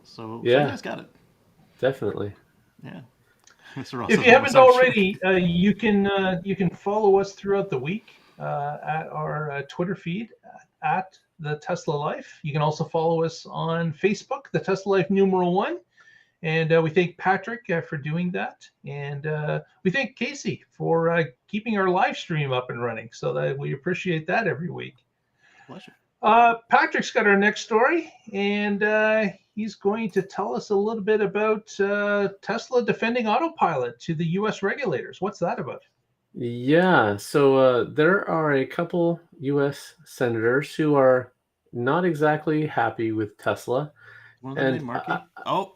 S3: So
S1: yeah,
S3: Shanghai's got it.
S1: Definitely.
S3: Yeah.
S2: If you haven't already, you can follow us throughout the week at our Twitter feed at the Tesla Life. You can also follow us on Facebook, the Tesla Life #1. And we thank Patrick for doing that. And we thank Casey for keeping our live stream up and running. So that we appreciate that every week.
S3: Pleasure.
S2: Patrick's got our next story, and he's going to tell us a little bit about Tesla defending Autopilot to the U.S. regulators. What's that about?
S1: Yeah, so there are a couple U.S. senators who are not exactly happy with Tesla.
S3: One of them named Markey?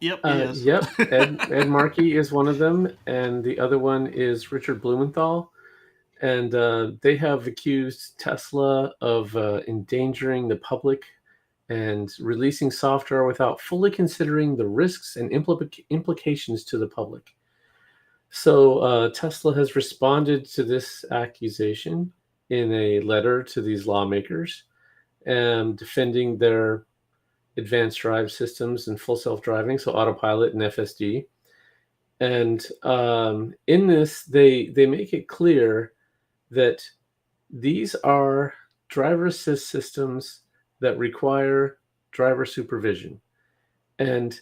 S3: Yep, he is.
S1: Yep, Ed Markey is one of them, and the other one is Richard Blumenthal. And they have accused Tesla of endangering the public and releasing software without fully considering the risks and implications to the public. So Tesla has responded to this accusation in a letter to these lawmakers and defending their advanced drive systems and full self-driving, so Autopilot and FSD. And in this, they make it clear that these are driver assist systems that require driver supervision. And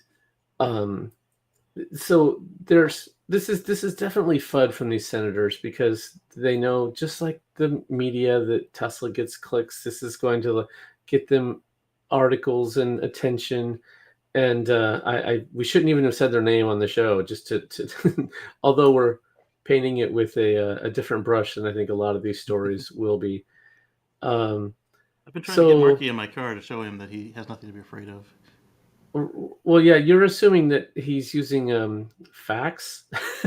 S1: so this is definitely FUD from these senators because they know, just like the media, that Tesla gets clicks. This is going to get them articles and attention. And we shouldn't even have said their name on the show, just to although we're painting it with a different brush than I think a lot of these stories will be.
S3: I've been trying to get Markey in my car to show him that he has nothing to be afraid of.
S1: Well, yeah, you're assuming that he's using facts.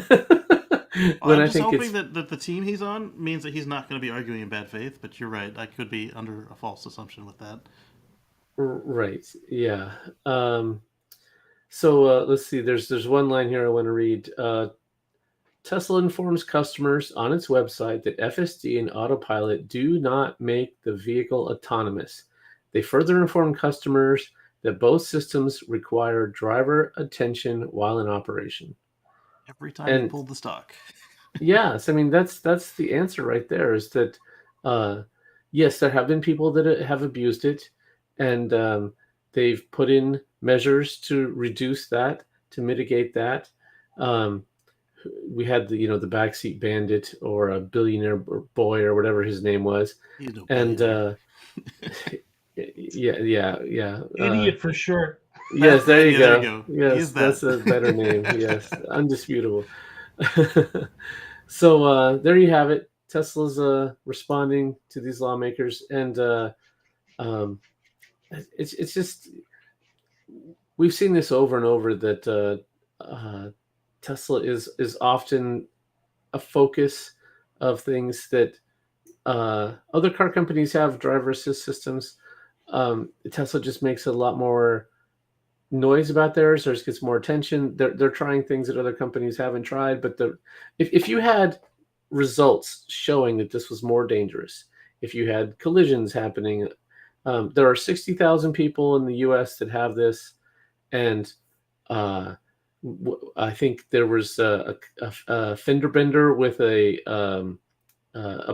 S3: I'm just hoping that the team he's on means that he's not going to be arguing in bad faith, but you're right. I could be under a false assumption with that.
S1: Right, yeah. So let's see, there's one line here I want to read. Tesla informs customers on its website that FSD and Autopilot do not make the vehicle autonomous. They further inform customers that both systems require driver attention while in operation.
S3: Every time you pull the stock.
S1: Yes, I mean, that's the answer right there, is that, yes, there have been people that have abused it, and they've put in measures to reduce that, to mitigate that. We had the backseat bandit, or a billionaire boy, or whatever his name was,
S3: and
S1: yeah.
S2: Idiot for short.
S1: Yes, there you
S3: There you
S1: go.
S3: go.
S1: Yes,
S3: Use that.
S1: that's a better name. Yes, undisputable. So there you have it. Tesla's responding to these lawmakers, and um, it's just we've seen this over and over that Tesla is often a focus of things that other car companies have driver assist systems. Tesla just makes a lot more noise about theirs. Theirs gets more attention. They're trying things that other companies haven't tried. But if you had results showing that this was more dangerous, if you had collisions happening, there are 60,000 people in the U.S. that have this, and I think there was a fender bender with a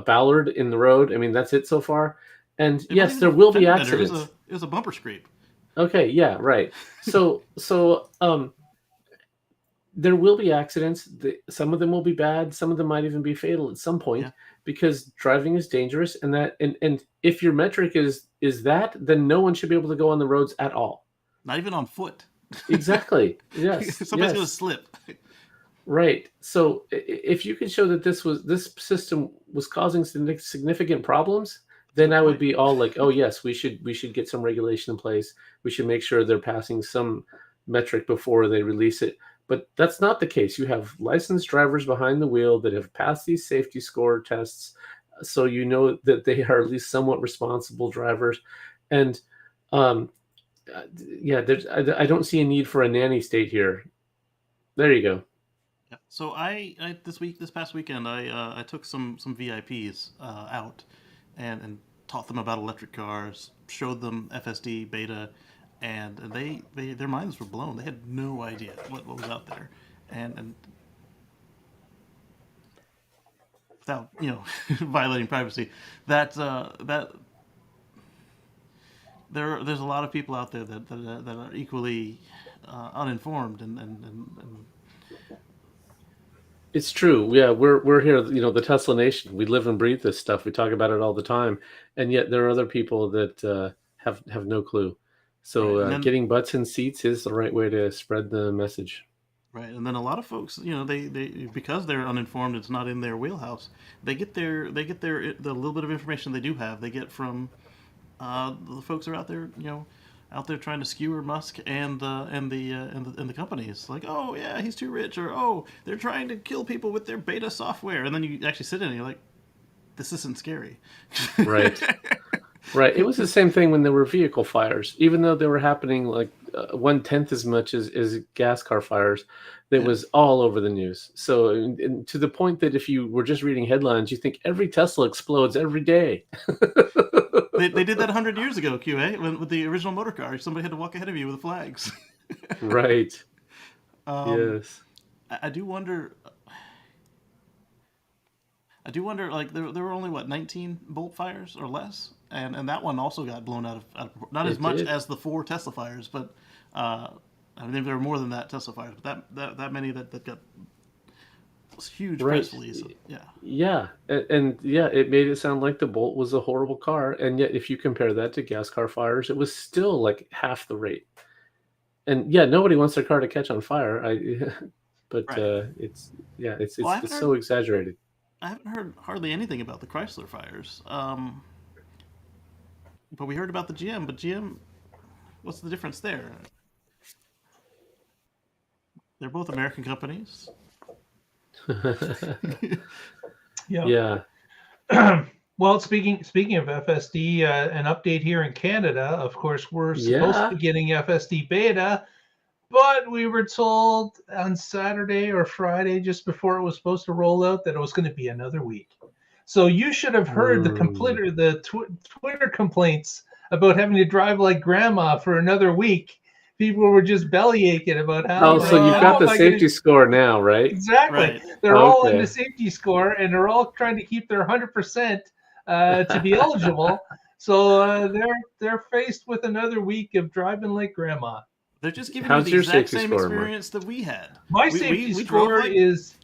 S1: Ballard in the road. I mean, that's it so far. And yes, there will be accidents.
S3: It was a bumper scrape.
S1: Okay, yeah, right. So there will be accidents. Some of them will be bad. Some of them might even be fatal at some point because driving is dangerous. And if your metric is that, then no one should be able to go on the roads at all.
S3: Not even on foot.
S1: Exactly. Yes.
S3: Somebody's going to slip.
S1: Right. So if you can show that this system was causing significant problems, then I would be all like, oh yes, we should get some regulation in place. We should make sure they're passing some metric before they release it. But that's not the case. You have licensed drivers behind the wheel that have passed these safety score tests, so you know that they are at least somewhat responsible drivers. And I don't see a need for a nanny state here. There you go.
S3: Yeah. So this past weekend, I took some VIPs out and taught them about electric cars, showed them FSD Beta, and their minds were blown. They had no idea what was out there, and without violating privacy, there's a lot of people out there that are equally uninformed and
S1: It's true. Yeah, we're here, the Tesla Nation. We live and breathe this stuff. We talk about it all the time, and yet there are other people that have no clue. So getting butts in seats is the right way to spread the message.
S3: Right, and then a lot of folks, they because they're uninformed, it's not in their wheelhouse. They get the little bit of information they do have. They get from the folks who are out there trying to skewer Musk and the companies. Like, oh yeah, he's too rich, or oh, they're trying to kill people with their beta software. And then you actually sit in and you're like, this isn't scary.
S1: Right. Right. It was the same thing when there were vehicle fires, even though they were happening like 1/10 as much as gas car fires. That was all over the news. So and to the point that if you were just reading headlines, you think every Tesla explodes every day.
S3: They did that 100 years ago, QA, with the original motor car. Somebody had to walk ahead of you with the flags.
S1: Right. Yes.
S3: I do wonder. Like there were only 19 bolt fires or less, and that one also got blown out of not as much as the 4 Tesla fires, but I mean there were more than that Tesla fires, but that many that got huge press release.
S1: Yeah, and it made it sound like the Bolt was a horrible car, and yet if you compare that to gas car fires, it was still like half the rate. And yeah, nobody wants their car to catch on fire. It's so exaggerated.
S3: I haven't heard hardly anything about the Chrysler fires, but we heard about the GM. But GM, what's the difference there? They're both American companies.
S1: Yeah.
S2: Well, speaking of FSD, an update here in Canada. Of course, we're supposed to be getting FSD Beta, but we were told on Saturday or Friday, just before it was supposed to roll out, that it was going to be another week. So you should have heard the Twitter complaints about having to drive like grandma for another week. People were just bellyaching about how.
S1: Oh, so you've got the safety score now, right?
S2: Exactly. Right. They're all in the safety score, and they're all trying to keep their 100% to be eligible. So they're faced with another week of driving like grandma.
S3: They're just giving you the exact same experience that we had.
S2: My safety score is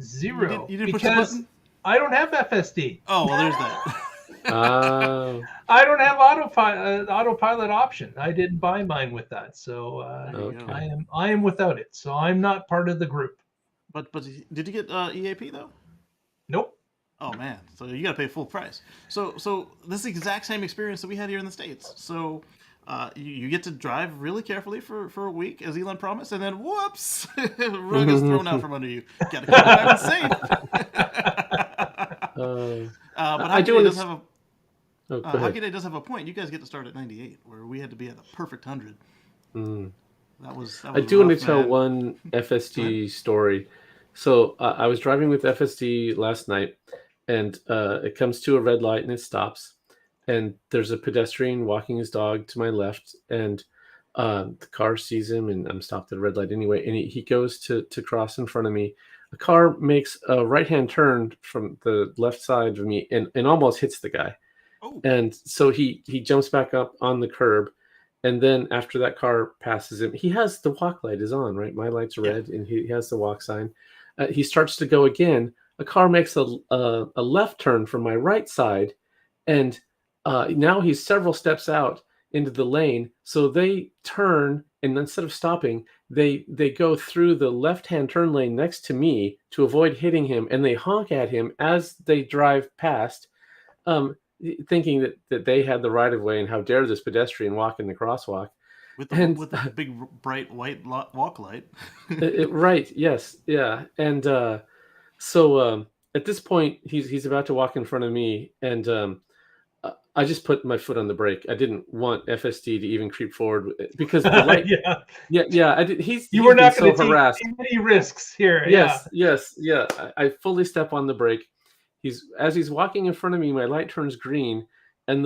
S2: 0
S3: you didn't
S2: because I don't have FSD.
S3: Oh, well, there's that.
S1: Ah,
S2: I don't have autopilot option. I didn't buy mine with that, so
S3: There you go.
S1: okay.
S2: I am without it. So I'm not part of the group.
S3: But did you get EAP though?
S2: Nope.
S3: Oh man, so you got to pay full price. So this is the exact same experience that we had here in the States. So you get to drive really carefully for a week, as Elon promised, and then whoops, rug is thrown out from under you. Got to keep driving safe. But
S1: I
S3: Hockey
S1: do
S3: Day
S1: want
S3: does
S1: to.
S3: have a
S1: Oh, go
S3: Hockey
S1: ahead.
S3: Day does have a point. You guys get to start at 98, where we had to be at the perfect 100.
S1: Mm.
S3: That was
S1: I do want to
S3: rough,
S1: tell
S3: man.
S1: one
S3: Go ahead.
S1: FSD story. So I was driving with FSD last night, and it comes to a red light and it stops. And there's a pedestrian walking his dog to my left, and the car sees him, and I'm stopped at a red light anyway. And he goes to cross in front of me. The car makes a right-hand turn from the left side of me and almost hits the guy.
S3: Oh,
S1: And so he jumps back up on the curb, and then after that car passes him, he has the walk light is on, right? My light's
S3: yeah.
S1: red, and he has the walk sign. He starts to go again. A car makes a left turn from my right side, and now he's several steps out into the lane. So they turn, and instead of stopping, they go through the left-hand turn lane next to me to avoid hitting him, and they honk at him as they drive past. Um, Thinking that they had the right of way, and how dare this pedestrian walk in the crosswalk.
S3: With
S1: And
S3: the big bright white walk light.
S1: right, yes, yeah. And so at this point he's about to walk in front of me, and I just put my foot on the brake. I didn't want FSD to even creep forward because the light.
S2: Yeah.
S1: Yeah, I did. He's
S2: You were
S1: been
S2: not
S1: so
S2: going to take
S1: harassed.
S2: any risks here.
S1: Yes, yes, yeah. I fully step on the brake. As he's walking in front of me, my light turns green, and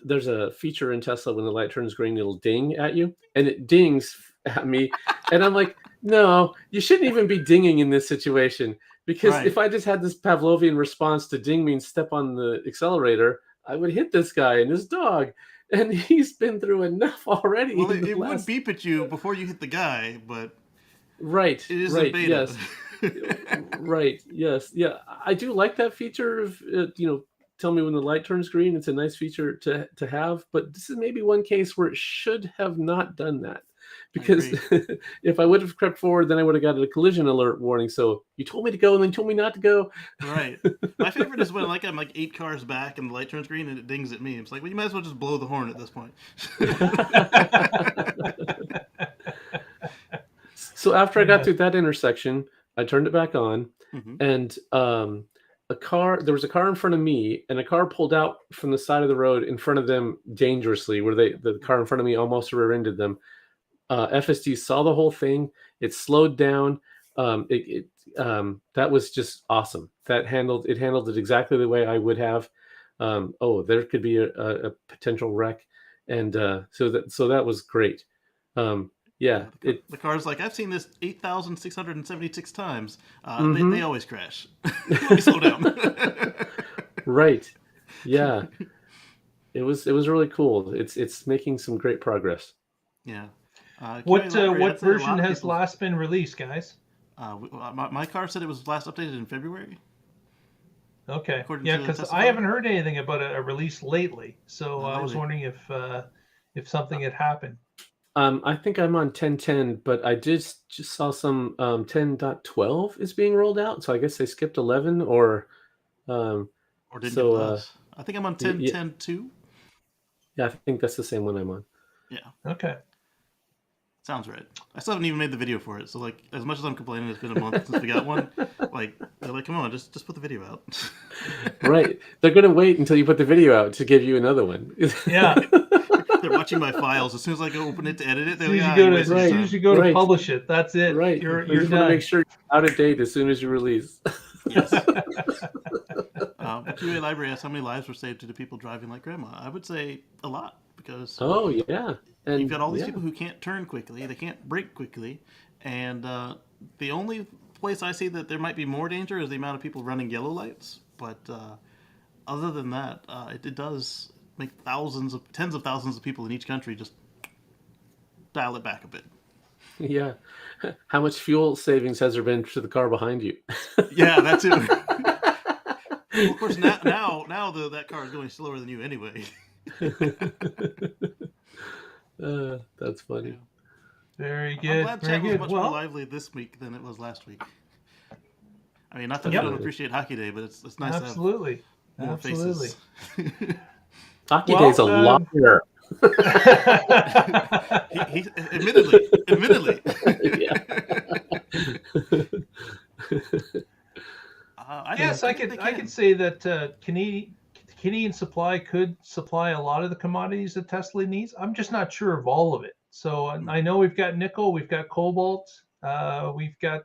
S1: there's a feature in Tesla when the light turns green, it'll ding at you, and it dings at me, and I'm like, no, you shouldn't even be dinging in this situation, because
S3: Right.
S1: if I just had this Pavlovian response to ding means step on the accelerator, I would hit this guy and his dog, and he's been through enough already.
S3: Well,
S1: in the
S3: it would
S1: last...
S3: beep at you before you hit the guy, but
S1: Right,
S3: it is in
S1: right,
S3: beta.
S1: yes. Right, yes, yeah. I do like that feature of tell me when the light turns green. It's a nice feature to have, but this is maybe one case where it should have not done that, because if I would have crept forward, then I would have got a collision alert warning. So you told me to go, and then you told me not to go.
S3: Right. My favorite is when I'm like 8 cars back and the light turns green and it dings at me. It's like, well, you might as well just blow the horn at this point.
S1: So after I got through that intersection, I turned it back on,
S3: Mhm.
S1: and there was a car in front of me, and a car pulled out from the side of the road in front of them dangerously, where the car in front of me almost rear-ended them. FSD saw the whole thing. It slowed down. That was just awesome. It handled it exactly the way I would have. There could be a potential wreck, and so that was great. Yeah,
S3: the car's like, I've seen this 8,676 times. They always crash. Let me slow down.
S1: Right. Yeah. It was really cool. It's making some great progress.
S3: Yeah.
S2: What version has last been released, guys?
S3: My car said it was last updated in February.
S2: Okay. Yeah, because I haven't heard anything about a release lately, so I was wondering if something had happened.
S1: I think I'm on 10.10, but I just saw some 10.12 is being rolled out, so I guess they skipped 11 or
S3: didn't give it to us. I think I'm on 10.10.2.
S1: Yeah, I think that's the same one I'm on.
S3: Yeah.
S2: Okay.
S3: Sounds right. I still haven't even made the video for it, so like, as much as I'm complaining, it's been a month since we got one. Like, they're like, come on, just put the video out.
S1: Right. They're gonna wait until you put the video out to give you another one.
S2: Yeah.
S3: They're watching my files. As soon as I go open it to edit it, they're
S2: as soon as you go to publish it, that's it.
S1: Right.
S2: You're
S1: done. Want to make sure you're out of date as soon as you release.
S3: Yes. But QA Library asks how many lives were saved to the people driving like grandma. I would say a lot, because
S1: and
S3: you've got all these people who can't turn quickly, they can't brake quickly, and the only place I see that there might be more danger is the amount of people running yellow lights. But other than that, it does make tens of thousands of people in each country just dial it back a bit.
S1: Yeah. How much fuel savings has there been to the car behind you?
S3: Yeah, that too. Well, of course, now that car is going slower than you anyway.
S1: That's funny.
S2: Very good.
S3: I'm glad
S2: Very
S3: chat was
S2: good.
S3: much more lively this week than it was last week. I mean, not that we don't appreciate Hockey Day, but it's nice to have more faces.
S1: Hockey Day's a liar.
S3: he admittedly.
S2: Yes, I could say that Canadian supply could supply a lot of the commodities that Tesla needs. I'm just not sure of all of it. So I know we've got nickel, we've got cobalt, we've got,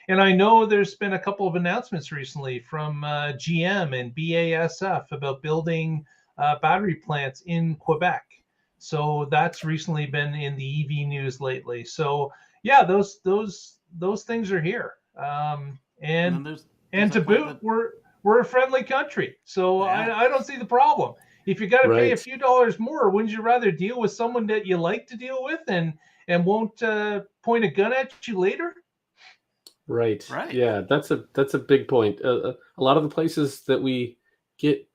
S2: and I know there's been a couple of announcements recently from GM and BASF about building battery plants in Quebec. So that's recently been in the EV news lately. So yeah, those things are here. And to boot, we're a friendly country, so I don't see the problem. If you got to pay a few dollars more, wouldn't you rather deal with someone that you like to deal with and won't point a gun at you later?
S1: Right. Yeah, that's a big point. A lot of the places that we get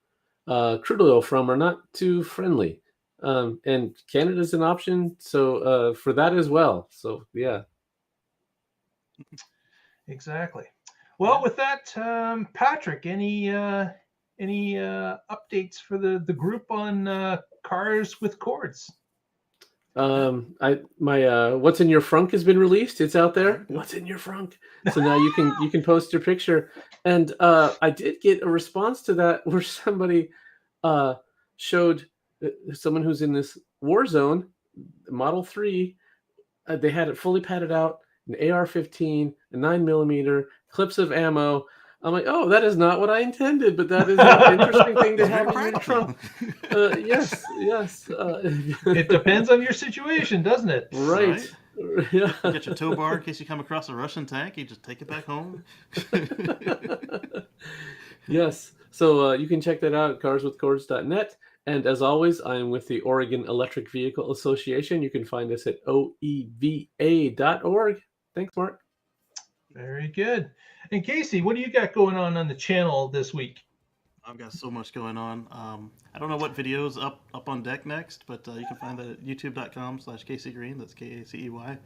S1: crude oil from are not too friendly, and Canada's an option. So for that as well. So yeah.
S2: Exactly. Well, with that, Patrick, any updates for the group on cars with cords?
S1: My what's in your frunk has been released. It's out there. What's in your frunk? So now you can post your picture. And I did get a response to that where somebody showed someone who's in this war zone, Model 3. They had it fully padded out, an AR-15, a 9mm, clips of ammo. I'm like, oh, that is not what I intended, but that is an interesting thing to have in your trunk. Yes.
S2: It depends on your situation, doesn't it?
S1: Right. Yeah.
S3: Get your tow bar in case you come across a Russian tank. You just take it back home.
S1: Yes. So you can check that out at carswithcords.net. And as always, I am with the Oregon Electric Vehicle Association. You can find us at oeva.org. Thanks, Mark.
S2: Very good. And Casey, what do you got going on the channel this week?
S3: I've got so much going on. I don't know what video's up on deck next, but you can find that at youtube.com/CaseyGreen. That's KACEYGREEN.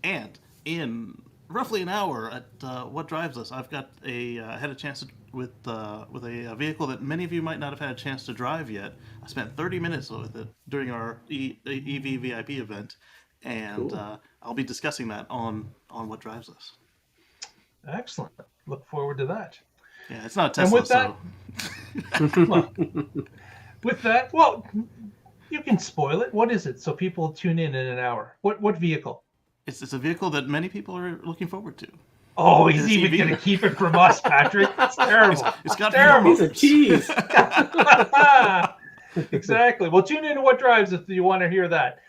S3: And in roughly an hour at What Drives Us, I've got I had a chance with a vehicle that many of you might not have had a chance to drive yet. I spent 30 minutes with it during our EV VIP event, and cool. I'll be discussing that on What Drives Us.
S2: Excellent. Look forward to that.
S3: Yeah, it's not a Tesla,
S2: with that, well, you can spoil it. What is it? So people tune in an hour. What vehicle?
S3: It's a vehicle that many people are looking forward to.
S2: Oh, he's even going to keep it from us, Patrick. It's terrible.
S3: It's got
S2: terrible.
S1: He's a tease.
S2: Exactly. Well, tune in to What Drives if you want to hear that.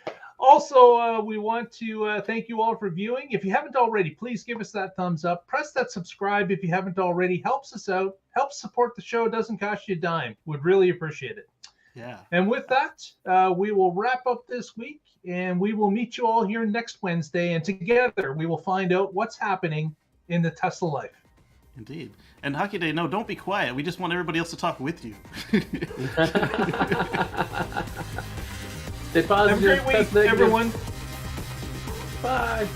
S2: Also, we want to thank you all for viewing. If you haven't already, please give us that thumbs up. Press that subscribe if you haven't already. Helps us out. Helps support the show. Doesn't cost you a dime. Would really appreciate it.
S3: Yeah.
S2: And with that, we will wrap up this week, and we will meet you all here next Wednesday. And together, we will find out what's happening in the Tesla life.
S3: Indeed. And Hockey Day, no, don't be quiet. We just want everybody else to talk with you.
S1: Stay positive.
S2: Have a great week, everyone.
S1: Bye.